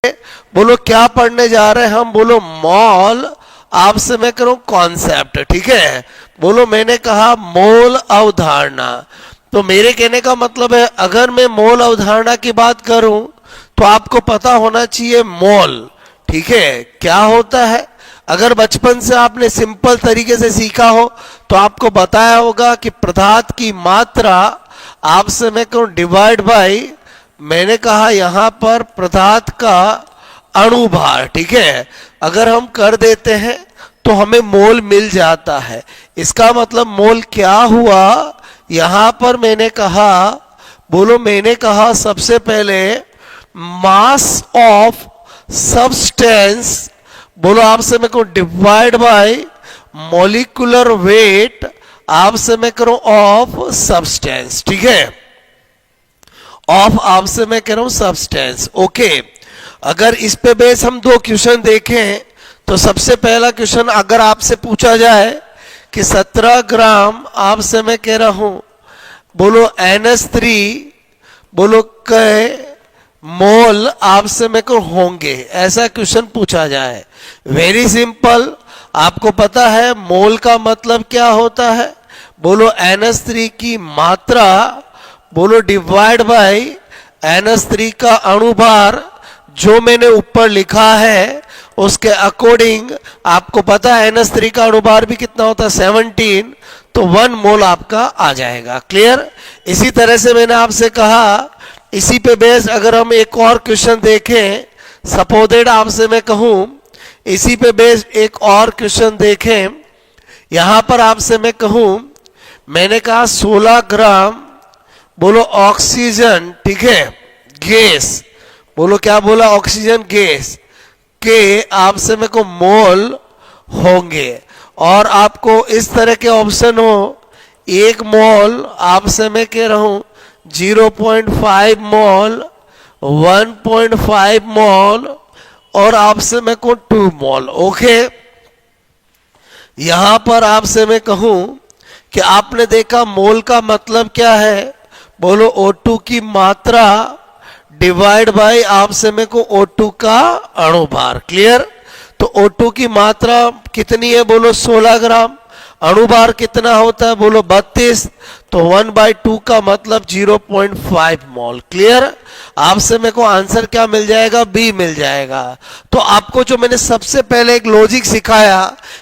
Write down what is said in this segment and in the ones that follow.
बोलो क्या पढ़ने जा रहे हैं हम? बोलो मॉल, आपसे मैं करूं कॉन्सेप्ट, ठीक है। बोलो मैंने कहा मोल अवधारणा, तो मेरे कहने का मतलब है अगर मैं मोल अवधारणा की बात करूं तो आपको पता होना चाहिए मोल, ठीक है, क्या होता है। अगर बचपन से आपने सिंपल तरीके से सीखा हो तो आपको बताया होगा कि पदार्थ की मात्रा आपसे मैं कहूं डिवाइड बाय, मैंने कहा यहां पर पदार्थ का अणुभार, ठीक है। अगर हम कर देते हैं तो हमें मोल मिल जाता है। इसका मतलब मोल क्या हुआ, यहां पर मैंने कहा, बोलो मैंने कहा सबसे पहले मास ऑफ सब्सटेंस, बोलो आपसे मैं कहूं डिवाइड बाय मॉलिक्यूलर वेट, आपसे मैं करूं ऑफ सब्सटेंस, ठीक है, ऑफ आपसे मैं कह रहा हूं सब्सटेंस, ओके। अगर इस पे बेस हम दो क्वेश्चन देखें तो सबसे पहला क्वेश्चन अगर आपसे पूछा जाए कि 17 ग्राम आपसे मैं कह रहा हूं, बोलो NH3, बोलो क मोल आपसे मैं को होंगे, ऐसा क्वेश्चन पूछा जाए, वेरी सिंपल, आपको पता है मोल का मतलब क्या होता है, बोलो NH3 की मात्रा, बोलो डिवाइड बाय NH3 का अणुभार, जो मैंने ऊपर लिखा है उसके अकॉर्डिंग आपको पता है NH3 का अणुभार भी कितना होता है 17, तो 1 मोल आपका आ जाएगा, क्लियर। इसी तरह से मैंने आपसे कहा, इसी पे बेस अगर हम एक और क्वेश्चन देखें, सपोजेड आपसे मैं कहूं, इसी पे बेस एक और क्वेश्चन देखें, यहां पर आपसे मैं कहूं, मैंने कहा 16 ग्राम, बोलो ऑक्सीजन, ठीक है, गैस, बोलो क्या बोला, ऑक्सीजन गैस के आपसे मेरे को मोल होंगे। और आपको इस तरह के ऑप्शन हो, 1 मोल आपसे मैं कह रहा हूं 0.5 मोल, 1.5 मोल और आपसे मैं कहूं 2 मोल, ओके। यहां पर आपसे मैं कहूं कि आपने देखा मोल का मतलब क्या है, बोलो O2 की मात्रा डिवाइड बाय आपसे मेरे को O2 का अणुभार, क्लियर। तो O2 की मात्रा कितनी है, बोलो 16 ग्राम, अणुभार कितना होता है, बोलो 32, तो 1/2 का मतलब 0.5 मोल, क्लियर। आपसे मेरे को आंसर क्या मिल जाएगा, बी मिल जाएगा। तो आपको जो मैंने सबसे पहले एक लॉजिक सिखाया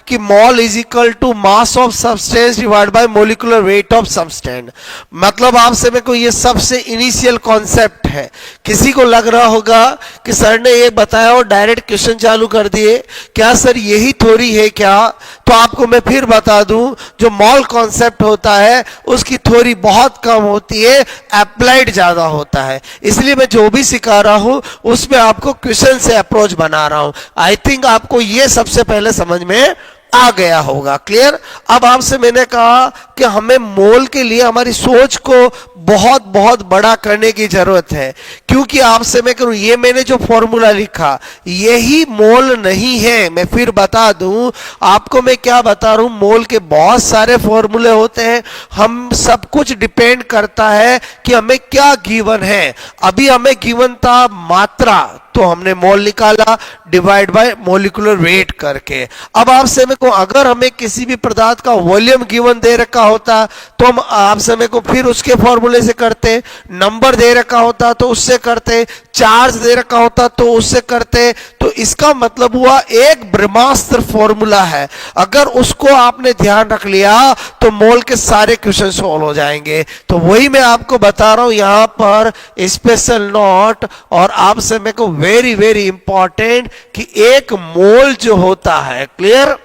कि mole is equal to mass of substance divide by molecular weight of substance, मतलब आपसे मेरे को ये सबसे इनिशियल कॉन्सेप्ट है। किसी को लग रहा होगा कि सर ने ये बताया और डायरेक्ट क्वेश्चन चालू कर दिए, क्या सर यही थ्योरी है क्या? तो आपको मैं फिर बता दूं, जो मोल कॉन्सेप्ट होता है उसकी थ्योरी बहुत कम होती है, अप्लाइड ज्यादा होता है। इसलिए मैं जो भी सिखा रहा हूं उसमें आपको क्वेश्चन से अप्रोच बना रहा हूं। आई थिंक आपको ये सबसे पहले समझ में आ गया होगा, क्लियर। अब आपसे मैंने कहा कि हमें मोल के लिए हमारी सोच को बहुत बहुत बड़ा करने की जरूरत है, क्योंकि आपसे मैं करूं, ये मैंने जो फॉर्मूला लिखा यही मोल नहीं है। मैं फिर बता दूं आपको, मैं क्या बता रहा हूं, मोल के बहुत सारे फॉर्मूले होते हैं, हम सब कुछ डिपेंड करता है कि हमें क्या गिवन है। अभी हमें गिवन था मात्रा, तो हमने मोल निकाला डिवाइड बाय मॉलिक्यूलर वेट करके। अब आपसे मेरे को अगर हमें किसी भी पदार्थ का वॉल्यूम गिवन दे रखा होता तो हम आपसे मेरे को फिर उसके फॉर्मूले से करते, नंबर दे रखा होता तो उससे करते, चार्ज दे रखा होता तो उससे करते। तो इसका मतलब हुआ एक ब्रह्मास्त्र फॉर्मूला है, अगर उसको आपने ध्यान रख लिया तो मोल के सारे क्वेश्चन सॉल्व हो जाएंगे। तो वही मैं आपको बता रहा हूं यहां पर स्पेशल नोट, और आपसे मेरे को वेरी वेरी इंपॉर्टेंट कि एक मोल जो होता है, क्लियर,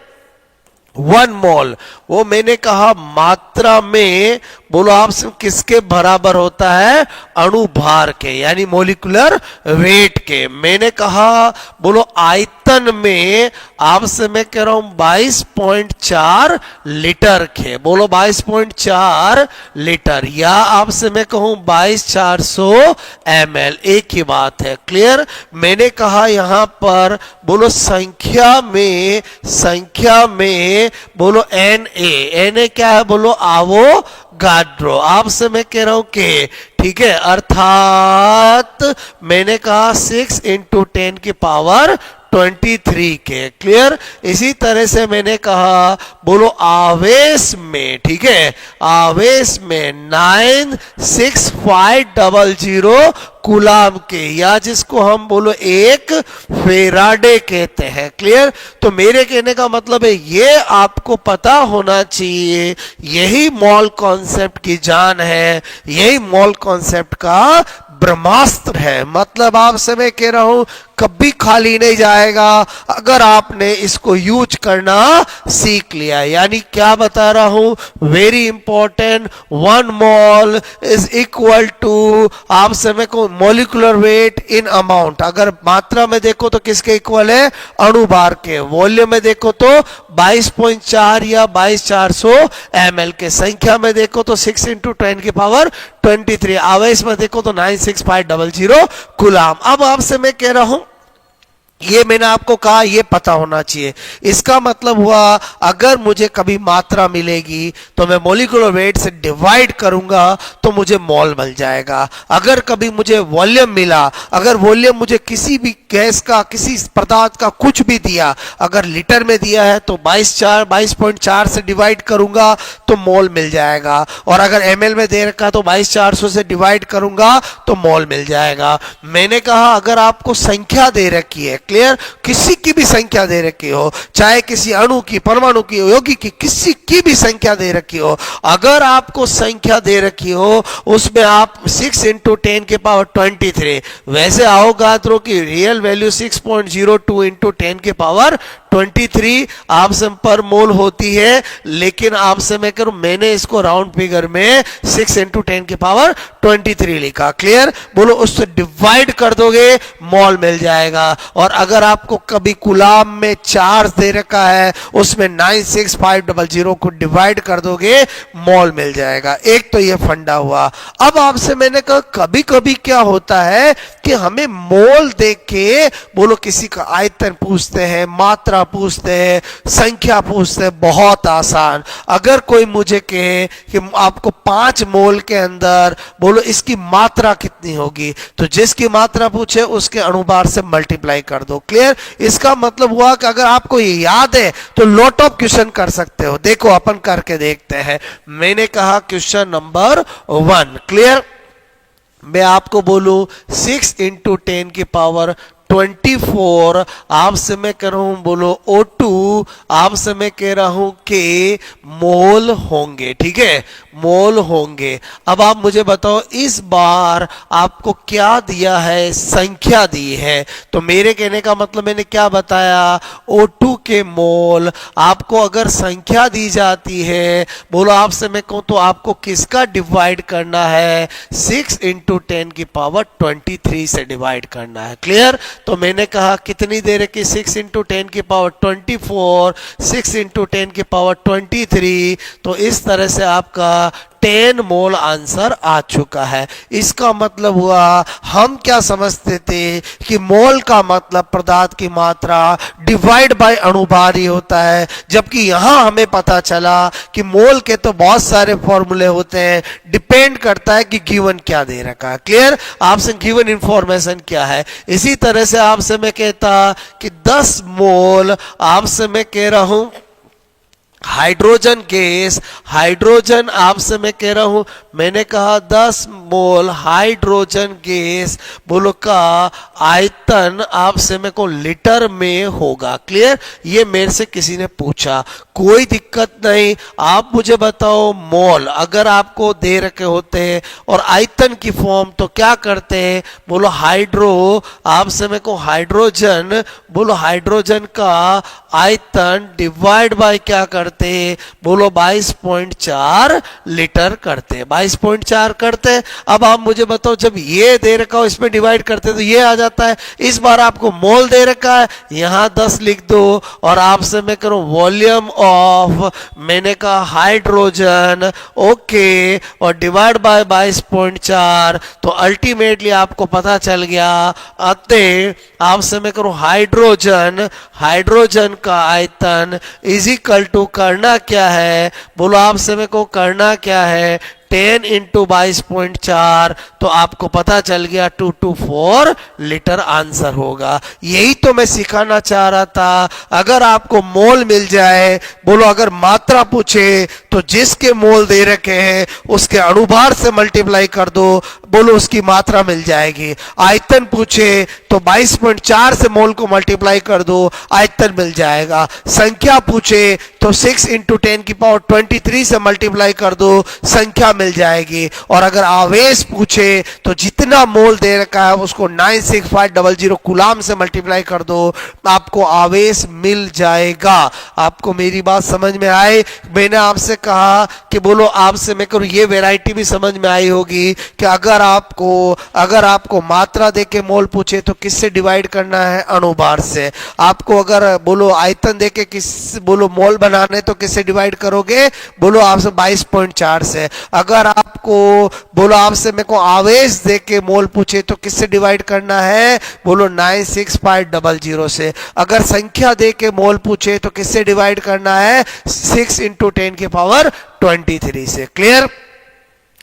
1 मोल, वो मैंने कहा मात्रा में, बोलो आपसे किसके बराबर होता है, अणुभार के, यानी मॉलिक्यूलर वेट के। मैंने कहा बोलो आयतन में आपसे मैं कह रहा हूं 22.4 लीटर के, बोलो 22.4 लीटर, या आपसे मैं कहूं 22,400 ml, एक ही बात है, क्लियर। मैंने कहा यहां पर बोलो संख्या में बोलो Na क्या है, बोलो आवो गाड्रो। आपसे मैं कह रहा हूं कि ठीक है, अर्थात मैंने कहा 6 इंटू 10 की पावर 23 के। क्लियर। इसी तरह से मैंने कहा बोलो आवेश में, ठीक है, आवेश में 96500 कूलाम के, या जिसको हम बोलो एक फेराडे कहते हैं। क्लियर। तो मेरे कहने का मतलब है ये आपको पता होना चाहिए, यही मॉल कॉन्सेप्ट की जान है, यही मॉल कॉन्सेप्ट का ब्रह्मास्त्र है। मतलब आपसे मैं कह रहा हूं कभी खाली नहीं जाएगा अगर आपने इसको यूज करना सीख लिया। यानी क्या बता रहा हूं, very important, 1 mole is equal to आपसे मैं को मोलिकुलर वेट इन अमाउंट। अगर मात्रा में देखो तो किसके इक्वल है, अणुभार के। वॉल्यूम में देखो तो 22.4 या 22400 ml के। संख्या में देखो तो 6 इंटू 10 की पावर 23। आवेश में देखो तो 96500 कूलाम। अब आपसे मैं कह रहा हूं ये मैंने आपको कहा ये पता होना चाहिए। इसका मतलब हुआ अगर मुझे कभी मात्रा मिलेगी तो मैं मोलिकुलर वेट से डिवाइड करूंगा तो मुझे मोल मिल जाएगा। अगर कभी मुझे वॉल्यूम मिला, अगर वॉल्यूम मुझे किसी भी गैस का, किसी पदार्थ का कुछ भी दिया, अगर लीटर में दिया है तो 22.4 से डिवाइड करूंगा तो मोल मिल जाएगा। और अगर ml में दे रखा तो 22400 से डिवाइड करूंगा तो मोल मिल जाएगा। मैंने कहा अगर आपको संख्या दे रखी है, क्लियर, किसी की भी संख्या दे रखी हो, चाहे किसी अणु की, परमाणु की, यौगिक की, किसी की भी संख्या दे रखी हो, अगर आपको संख्या दे रखी हो उसमें आप 6 इंटू 10 के पावर 23, वैसे अवोगाद्रो की रियल वैल्यू 6.02 इंटू 10 के पावर 23 आपसे पर मोल होती है। लेकिन आपसे मैं करूं मैंने इसको राउंड फिगर में 6 इंटू 10 की पावर 23 लिखा। क्लियर। बोलो उससे डिवाइड कर दोगे मोल मिल जाएगा। और अगर आपको कभी कूलाम में चार्ज दे रखा है उसमें 96500 को डिवाइड कर दोगे मोल मिल जाएगा। एक तो ये फंडा हुआ। अब आपसे मैंने कहा कभी कभी क्या होता है कि हमें मोल देख के बोलो किसी का आयतन पूछते हैं, मात्रा पूछते हैं, संख्या पूछते हैं। बहुत आसान। अगर कोई मुझे कहे कि आपको 5 मोल के अंदर बोलो इसकी मात्रा कितनी होगी, तो जिसकी मात्रा पूछे उसके अणुभार से मल्टीप्लाई कर दो। क्लियर। इसका मतलब हुआ कि अगर आपको ये याद है तो लॉट ऑफ क्वेश्चन कर सकते हो। देखो अपन करके देखते हैं। मैंने कहा क्वेश्चन नंबर 1। क्लियर। मैं आपको बोलूं 6 इंटू 10 की पावर 24 आपसे मैं कह रहा हूं बोलो O2 आपसे मैं कह रहा हूं कि मोल होंगे। ठीक है, मोल होंगे। अब आप मुझे बताओ इस बार आपको क्या दिया है, संख्या दी है। तो मेरे कहने का मतलब मैंने क्या बताया, O2 के मोल। आपको अगर संख्या दी जाती है बोलो आपसे मैं कहूं तो आपको किसका डिवाइड करना है, 6 इंटू 10 की पावर 23 से डिवाइड करना है। क्लियर। तो मैंने कहा कितनी देर है कि 6 इंटू 10 की पावर 24, 6 इंटू 10 की पावर 23। तो इस तरह से आपका 10 मोल आंसर आ चुका है। इसका मतलब हुआ हम क्या समझते थे कि मोल का मतलब पदार्थ की मात्रा डिवाइड बाय अणुभार ही होता है, जबकि यहां हमें पता चला कि मोल के तो बहुत सारे फॉर्मूले होते हैं, डिपेंड करता है कि गिवन क्या दे रखा है। क्लियर। आपसे गिवन इंफॉर्मेशन क्या है। इसी तरह से आपसे मैं कहता कि 10 मोल आपसे मैं कह रहा हूं हाइड्रोजन गैस, हाइड्रोजन आपसे मैं कह रहा हूं, मैंने कहा 10 मोल हाइड्रोजन गैस बोलो का आयतन आपसे मेरे को लीटर में होगा। क्लियर। ये मेरे से किसी ने पूछा, कोई दिक्कत नहीं। आप मुझे बताओ मोल अगर आपको दे रखे होते हैं और आयतन की फॉर्म तो क्या करते हैं बोलो हाइड्रो आपसे मेरे को हाइड्रोजन बोलो हाइड्रोजन का आयतन डिवाइड बाय क्या करते बोलो 22.4 लीटर करते हैं, 22.4 करते हैं। अब आप मुझे बताओ जब ये दे रखा हो इसमें डिवाइड करते तो ये आ जाता है। इस बार आपको मोल दे रखा है, यहां 10 लिख दो और आपसे मैं करूं वॉल्यूम ऑफ मैंने कहा हाइड्रोजन, ओके, और डिवाइड बाय 22.4। तो अल्टीमेटली आपको पता चल गया। अतः आपसे मैं करूं हाइड्रोजन, हाइड्रोजन का आयतन इज इक्वल टू करना क्या है, बोलो आपसे मेरे को करना क्या है, 10 इंटू 22.4, तो आपको पता चल गया 224 लीटर आंसर होगा। यही तो मैं सिखाना चाह रहा था। अगर आपको मोल मिल जाए, बोलो अगर मात्रा पूछे तो जिसके मोल दे रखे हैं उसके अणुभार से मल्टीप्लाई कर दो, बोलो उसकी मात्रा मिल जाएगी। आयतन पूछे तो 22.4 से मोल को मल्टीप्लाई कर दो, आयतन मिल जाएगा। संख्या पूछे तो 6 इंटू 10 की पावर 23 से मल्टीप्लाई कर दो, संख्या मिल जाएगी। और अगर आवेश पूछे तो जितना मोल दे रखा है उसको 96500 कूलाम से मल्टीप्लाई कर दो, आपको आवेश मिल जाएगा। आपको मेरी बात समझ में आए? मैंने आपसे कहा कि बोलो आपसे मैं करूं, ये वैरायटी भी समझ में आई होगी कि अगर आपको मात्रा देके मोल पूछे तो किससे डिवाइड करना है, अणुभार से। आपको अगर बोलो आयतन देके बोलो मोल बनाने तो किससे डिवाइड करोगे, बोलो आपसे 22.4 से। अगर आपको बोलो आपसे मेरे को आवेश देके मोल पूछे तो किससे डिवाइड करना है, बोलो 96500 से। अगर संख्या देके मोल पूछे तो किससे डिवाइड करना है, 6 इंटू 10 की पावर 23 से। क्लियर?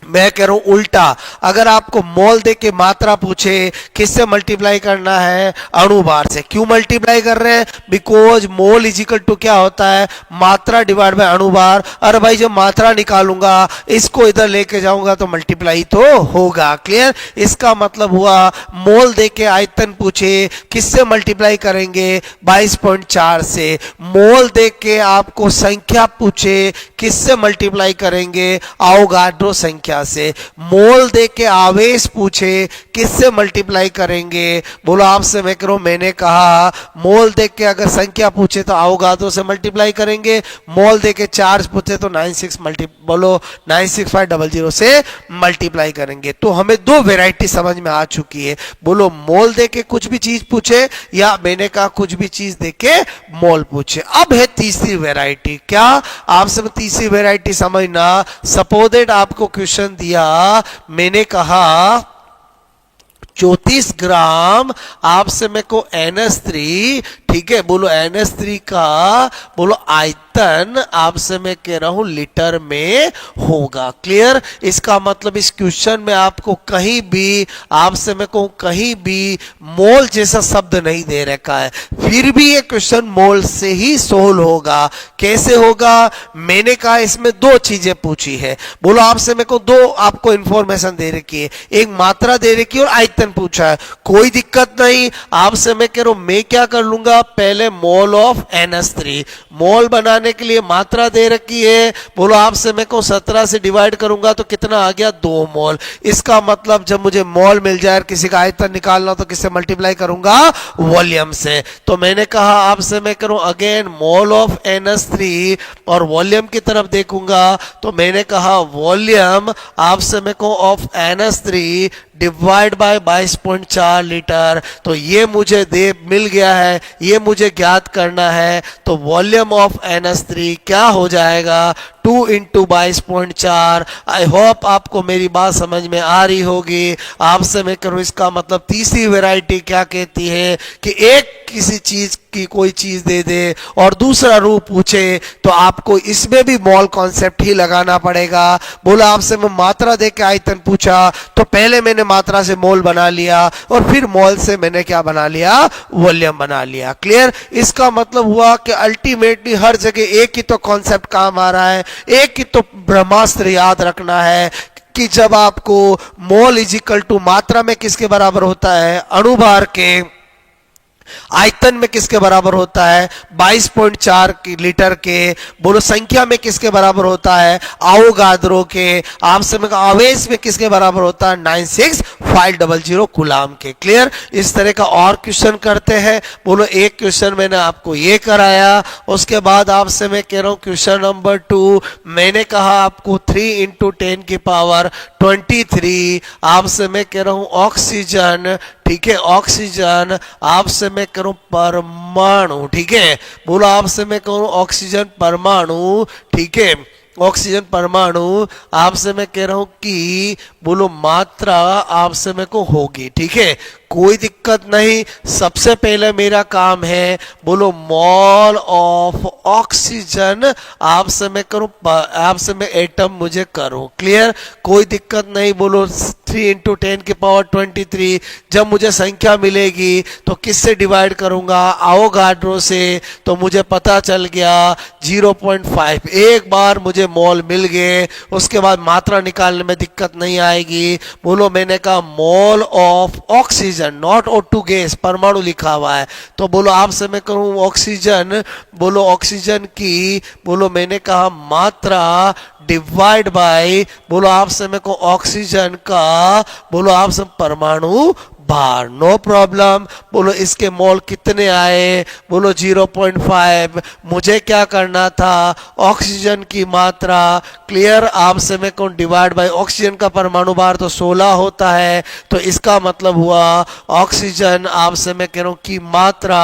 मैं कह रहा हूं उल्टा, अगर आपको मोल दे के मात्रा पूछे किससे मल्टीप्लाई करना है, अणुभार से। क्यों मल्टीप्लाई कर रहे हैं, because mole is equal to क्या होता है, मात्रा डिवाइड बाय अणुभार। अरे भाई जब मात्रा निकालूंगा इसको इधर लेके जाऊंगा तो मल्टीप्लाई तो होगा। क्लियर? इसका मतलब हुआ मोल दे के आयतन पूछे किससे मल्टीप्लाई करेंगे, 22.4 से। मोल दे के आपको संख्या पूछे किससे मल्टीप्लाई करेंगे, अवोगाड्रो संख्या से। मोल दे के आवेश पूछे किससे मल्टीप्लाई करेंगे, बोलो आपसे मैं करूं, मैंने कहा मोल दे के अगर संख्या पूछे तो अवोगाड्रो से मल्टीप्लाई करेंगे, मोल दे के चार्ज पूछे तो 96500 से मल्टीप्लाई करेंगे। तो हमें दो वैरायटी समझ में आ चुकी है। बोलो मोल दे के कुछ भी चीज पूछे, या मैंने कहा कुछ भी चीज दे के मोल पूछे। अब है तीसरी वैरायटी। क्या आपसे तीसरी वैरायटी समझना, सपोज दैट आपको क्वेश्चन दिया, मैंने कहा 34 ग्राम आपसे मेरे को NH3, ठीक है, बोलो NH3 का बोलो आयतन आपसे मैं कह रहा हूं लीटर में होगा। क्लियर? इसका मतलब इस क्वेश्चन में आपको कहीं भी आपसे मैं कहूं कहीं भी मोल जैसा शब्द नहीं दे रखा है, फिर भी ये क्वेश्चन मोल से ही सोल्व होगा। कैसे होगा? मैंने कहा इसमें दो चीजें पूछी है, बोलो आपसे मेरे को दो आपको इंफॉर्मेशन दे रखी है, एक मात्रा दे रखी है और आयतन पूछा है। कोई दिक्कत नहीं, आपसे मैं कह रहा हूं मैं क्या कर लूंगा, पहले मोल ऑफ NH3, मोल बनाने के लिए मात्रा दे रखी है, बोलो आपसे मैं को 17 से डिवाइड करूंगा तो कितना आ गया, 2 मोल। इसका मतलब जब मुझे मोल मिल जाए, किसी का आयतन निकालना तो किससे मल्टीप्लाई करूंगा, वॉल्यूम से। तो मैंने कहा आपसे मैं करूं अगेन मोल ऑफ NH3 और वॉल्यूम की तरफ देखूंगा, तो मैंने कहा वॉल्यूम आपसे मैं को of NH3 divide by 22.4 litre. तो ये मुझे दे मिल गया है, ये मुझे ज्ञात करना है। तो वॉल्यूम ऑफ NH3 क्या हो जाएगा, 2 इंटू 22.4। आई होप आपको मेरी बात समझ में आ रही होगी। आपसे मैं करूं इसका मतलब तीसरी वैरायटी क्या कहती है कि एक किसी चीज की कोई चीज दे दे और दूसरा रूप पूछे तो आपको इसमें भी मोल कॉन्सेप्ट ही लगाना पड़ेगा। बोला आपसे मैं मात्रा दे के आयतन पूछा तो पहले मैंने मात्रा से मोल बना लिया और फिर मोल से मैंने क्या बना लिया, वॉल्यूम बना लिया। क्लियर? इसका मतलब हुआ कि अल्टीमेटली हर जगह एक ही तो कॉन्सेप्ट काम आ रहा है, एक ही तो ब्रह्मास्त्र याद रखना है कि जब आपको मोल इज इक्वल टू मात्रा में किसके बराबर होता है, अणुभार के, आयतन में किसके बराबर होता है, 22.4 लीटर के, बोलो संख्या में किसके बराबर होता है, अवोगाद्रो के, आपसे में आवेश में किसके बराबर होता है, 96500 कूलाम के। क्लियर? इस तरह का और क्वेश्चन करते हैं। बोलो एक क्वेश्चन मैंने आपको ये कराया, उसके बाद आपसे मैं कह रहा हूं क्वेश्चन नंबर 2, मैंने कहा आपको 3 इंटू 10 की पावर 23, आपसे मैं कह रहा हूं ऑक्सीजन, ठीक है, ऑक्सीजन आपसे मैं करूं परमाणु, ठीक है, बोलो आपसे मैं कहूं ऑक्सीजन परमाणु, ठीक है, ऑक्सीजन परमाणु आपसे मैं कह रहा हूं कि बोलो मात्रा आपसे मैं को होगी, ठीक है, कोई दिक्कत नहीं। सबसे पहले मेरा काम है बोलो मोल ऑफ ऑक्सीजन आपसे मैं करूं, आपसे मैं एटम मुझे करूं। क्लियर, कोई दिक्कत नहीं। बोलो 3 इंटू 10 की पावर 23। जब मुझे संख्या मिलेगी तो किससे डिवाइड करूंगा, आवोगाड्रो से, तो मुझे पता चल गया 0.5। एक बार मुझे मोल मिल गए, उसके बाद मात्रा निकालने में दिक्कत नहीं आएगी। बोलो मैंने कहा mole of oxygen, not O2 gas, परमाणु लिखा हुआ है, तो बोलो आपसे मैं कहूँ ऑक्सीजन, बोलो ऑक्सीजन की, बोलो मैंने कहा मात्रा डिवाइड बाय, बोलो आपसे मेरे को ऑक्सीजन का, बोलो आपसे परमाणु भार। No problem. बोलो इसके मोल कितने आए, बोलो 0.5। मुझे क्या करना था, ऑक्सीजन की मात्रा, क्लियर, आपसे मैं कौन डिवाइड बाय ऑक्सीजन का परमाणु भार तो 16 होता है, तो इसका मतलब हुआ ऑक्सीजन आपसे मैं कह रहा हूं की मात्रा,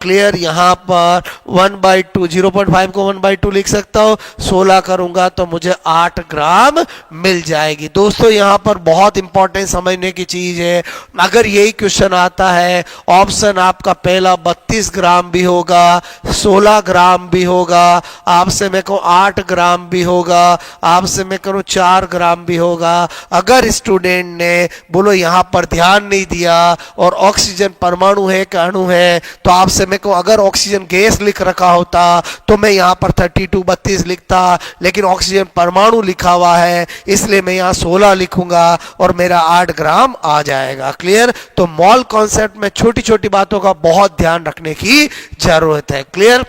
क्लियर, यहां पर 1/2, 0.5 को 1/2 लिख सकता हूं, 16 करूंगा तो मुझे 8 ग्राम मिल जाएगी। दोस्तों यहां पर बहुत इंपॉर्टेंट समझने की चीज है, अगर यही क्वेश्चन आता है, ऑप्शन आपका पहला 32 ग्राम भी होगा, 16 ग्राम भी होगा, आपसे मैं कहूं 8 ग्राम भी होगा, आपसे मैं कहूं 4 ग्राम भी होगा। अगर स्टूडेंट ने बोलो यहां पर ध्यान नहीं दिया और ऑक्सीजन परमाणु है कि अणु है, तो आपसे मैं कहूं अगर ऑक्सीजन गैस लिख रखा होता तो मैं यहां पर 32 लिखता, लेकिन ऑक्सीजन परमाणु लिखा हुआ है इसलिए मैं यहां 16 लिखूंगा और मेरा 8 ग्राम आ जाएगा। क्लियर, तो मॉल कॉन्सेप्ट में छोटी छोटी बातों का बहुत ध्यान रखने की जरूरत है। क्लियर,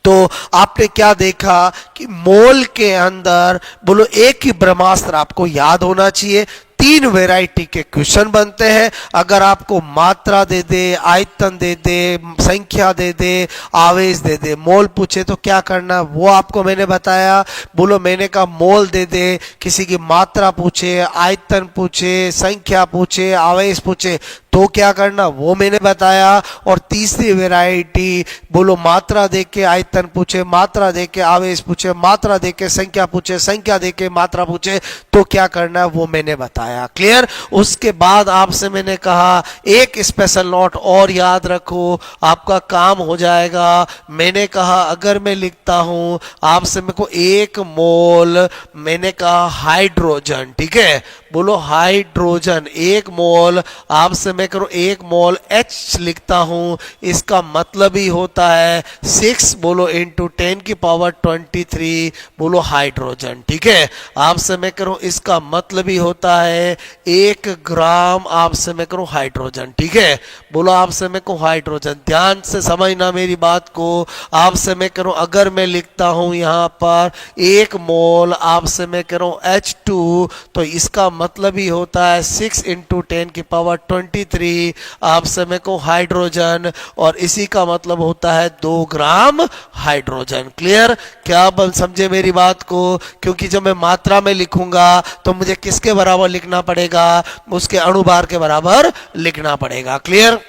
तो आपने क्या देखा कि मोल के अंदर बोलो एक ही ब्रह्मास्त्र आपको याद होना चाहिए। 3 वैरायटी के क्वेश्चन बनते हैं, अगर आपको मात्रा दे दे, आयतन दे दे, संख्या दे दे, आवेश दे दे, मोल पूछे तो क्या करना वो आपको मैंने बताया। बोलो मैंने कहा मोल दे दे, किसी की मात्रा पूछे, आयतन पूछे, संख्या पूछे, आवेश पूछे तो क्या करना वो मैंने बताया। और तीसरी वैरायटी बोलो मात्रा देके आयतन पूछे, मात्रा देके आवेश पूछे, मात्रा देके संख्या पूछे, संख्या देके मात्रा पूछे तो क्या करना वो मैंने बताया। क्लियर, उसके बाद आपसे मैंने कहा एक स्पेशल नोट और याद रखो, आपका काम हो जाएगा। मैंने कहा अगर मैं लिखता हूं आपसे मेरे को 1 मोल, मैंने कहा हाइड्रोजन, ठीक है, बोलो हाइड्रोजन 1 मोल, आपसे मैं करूं 1 मोल H लिखता हूं, इसका मतलब ही होता है 6 बोलो इंटू 10 की पावर 23 बोलो हाइड्रोजन। ठीक है, आपसे मैं करूं इसका मतलब ही होता है 1 ग्राम, आपसे मैं करूं हाइड्रोजन। ठीक है, बोलो आपसे मैं कहूं हाइड्रोजन, ध्यान से समझना मेरी बात को। आपसे मैं करूं अगर मैं लिखता हूं यहां पर 1 मोल, आपसे मैं करूं H2, तो इसका मतलब ही होता है 6 इंटू 10 की पावर 23 आपसे मैं कहूं हाइड्रोजन, और इसी का मतलब होता है 2 ग्राम हाइड्रोजन। क्लियर, क्या आप समझे मेरी बात को? क्योंकि जब मैं मात्रा में लिखूंगा तो मुझे किसके बराबर लिखना पड़ेगा, उसके अणुभार के बराबर लिखना पड़ेगा। क्लियर,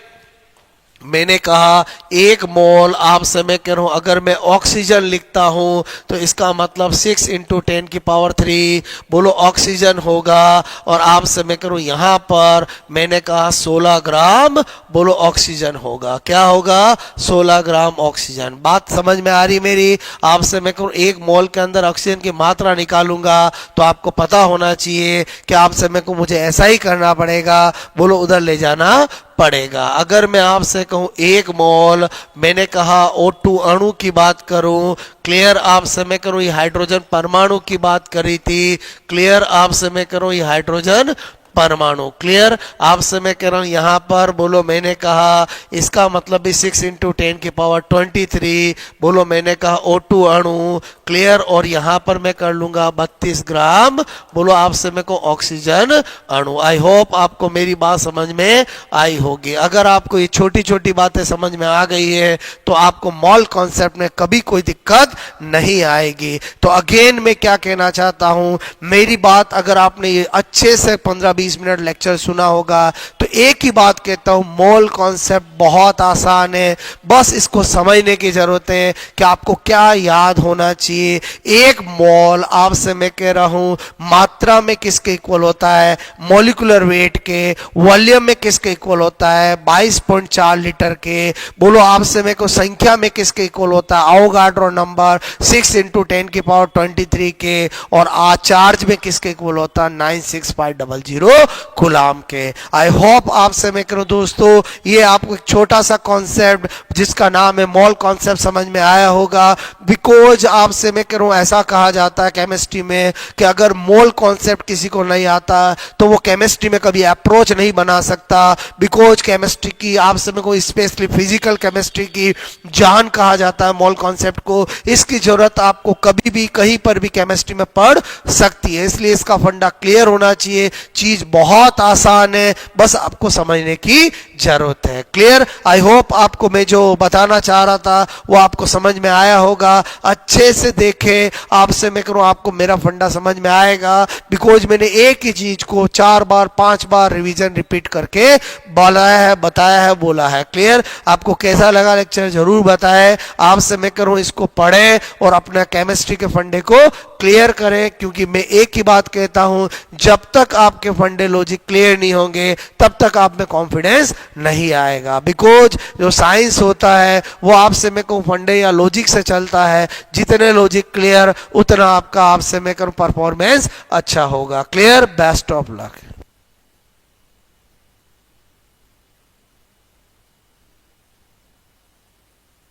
मैंने कहा 1 मोल, आपसे मैं कह रहा हूं अगर मैं ऑक्सीजन लिखता हूं तो इसका मतलब 6 इंटू 10 की पावर 3 बोलो ऑक्सीजन होगा, और आपसे मैं करूं यहां पर मैंने कहा 16 ग्राम बोलो ऑक्सीजन होगा। क्या होगा? 16 ग्राम ऑक्सीजन। बात समझ में आ रही मेरी? आपसे मैं कहूं 1 मोल के अंदर ऑक्सीजन की मात्रा निकालूंगा तो आपको पता होना चाहिए कि आपसे मैं कहूं मुझे ऐसा ही करना पड़ेगा, बोलो उधर ले जाना पड़ेगा। अगर मैं आपसे कहूं 1 मोल, मैंने कहा O2 अणु की बात करूं, क्लियर, आपसे मैं करूं ये हाइड्रोजन परमाणु की बात करी थी, क्लियर, आपसे मैं करूं ये हाइड्रोजन परमाणु। क्लियर, आपसे मैं कह रहा हूं यहां पर बोलो मैंने कहा इसका मतलब भी 6 इंटू 10 की पावर 23 बोलो मैंने कहा O2 अणु। क्लियर, और यहां पर मैं कर लूंगा 32 ग्राम बोलो आपसे मैं को ऑक्सीजन अणु। आई होप आपको मेरी बात समझ में आई होगी। अगर आपको ये छोटी छोटी बातें समझ में आ गई है तो आपको मॉल कॉन्सेप्ट में कभी कोई दिक्कत नहीं आएगी। तो अगेन मैं क्या कहना चाहता हूं, मेरी बात अगर आपने ये अच्छे से 15-20 मिनट लेक्चर सुना होगा तो एक ही बात कहता हूं, मोल कॉन्सेप्ट बहुत आसान है, बस इसको समझने की जरूरत है कि आपको क्या याद होना चाहिए। एक मोल आपसे मैं कह रहा हूं मात्रा में किसके इक्वल होता है, मॉलिक्यूलर वेट के, वॉल्यूम में किसके इक्वल होता है, 22.4 लीटर के। बोलो आपसे मेरे को संख्या में किसके इक्वल होता है, अवोगाड्रो नंबर 6 × 10⁻23 के, और चार्ज में किसके इक्वल होता है, 96500 कूलाम के। आई होप आपसे मैं करूं दोस्तों ये आपको एक छोटा सा कॉन्सेप्ट जिसका नाम है मोल कॉन्सेप्ट समझ में आया होगा। बिकॉज आपसे मैं करूं ऐसा कहा जाता है केमिस्ट्री में कि अगर मोल कॉन्सेप्ट किसी को नहीं आता तो वो केमिस्ट्री में कभी अप्रोच नहीं बना सकता। बिकॉज केमिस्ट्री की आपसे मैं को स्पेशली फिजिकल केमिस्ट्री की जान कहा जाता है मोल कॉन्सेप्ट को। इसकी जरूरत आपको कभी भी कहीं पर भी केमिस्ट्री में पड़ सकती है, इसलिए इसका फंडा क्लियर होना चाहिए। चीज बहुत आसान है, बस आपको समझने की जरूरत है। क्लियर? आई होप आपको मैं जो बताना चाह रहा था वो आपको समझ में आया होगा। अच्छे से देखे, आपसे मैं करूं आपको मेरा फंडा समझ में आएगा। बिकॉज मैंने एक ही चीज को 4 बार 5 बार रिवीजन रिपीट करके बोलाया है, बताया है, बोला है। क्लियर? आपको कैसा लगा लेक्चर जरूर बताएं। आपसे मैं करूं इसको पढ़ें और अपना केमिस्ट्री के फंडे को क्लियर करें, क्योंकि मैं एक ही बात कहता हूं, जब तक आपके फंडे लॉजिक क्लियर नहीं होंगे तब तक आप में कॉन्फिडेंस नहीं आएगा। बिकॉज जो साइंस होता है वो आपसे मैं कहूं फंडे या लॉजिक से चलता है। जितने लॉजिक क्लियर उतना आपका आपसे मैं कहूं परफॉर्मेंस अच्छा होगा। क्लियर? Best of luck.